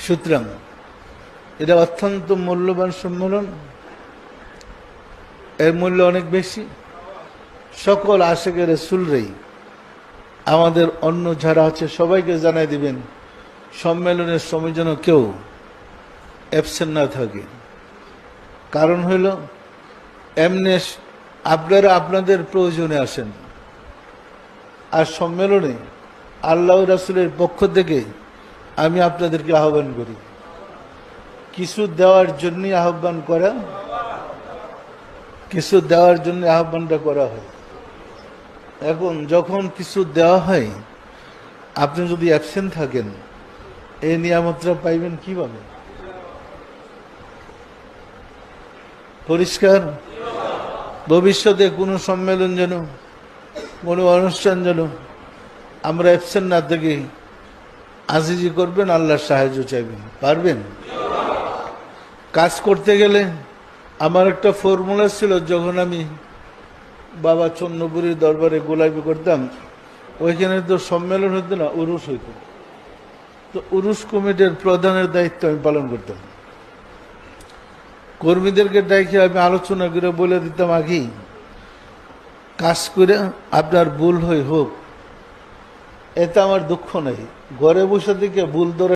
সুতরাং এটা অত্যন্ত মূল্যবান সম্মেলন, এর মূল্য অনেক বেশি। সকল আশিকের রাসূলরাই আমাদের অন্য যারা আছে সবাইকে জানাই দিবেন সম্মেলনের সময় যেন কেউ অ্যাবসেন্ট না থাকে। কারণ হইল এমনি আপনারা আপনাদের প্রয়োজনে আসেন, আর সম্মেলনে আল্লাহ রাসূলের পক্ষ থেকে আমি আপনাদেরকে আহ্বান করি, কিছু দেওয়ার জন্যই আহ্বান করা, কিছু দেওয়ার জন্য আহ্বানটা করা হয়। এখন যখন কিছু দেওয়া হয়, আপনি যদি অ্যাবসেন্ট থাকেন এই নিয়ামতটা পাইবেন কিভাবে? পরিষ্কার? ভবিষ্যতে কোনো সম্মেলন যেন, কোনো অনুষ্ঠান যেন আমরা অ্যাবসেন্ট না থেকে আজিজি করবেন, আল্লাহর সাহায্য চাইবেন। পারবেন? কাজ করতে গেলে আমার একটা ফর্মুলা ছিল, যখন আমি বাবা চন্নপুরীর দরবারে গোলাপি করতাম, ওইখানে তো সম্মেলন হতো না, উরুস হইত। তো উরুস কমিটির প্রধানের দায়িত্ব আমি পালন করতাম। কর্মীদেরকে ডাইকে আমি আলোচনা করে বলে দিতাম, আগেই কাজ করে আপনার ভুল হোক, এতে আমার দুঃখ নেই। ঘরে বসে থেকে ভুল ধরে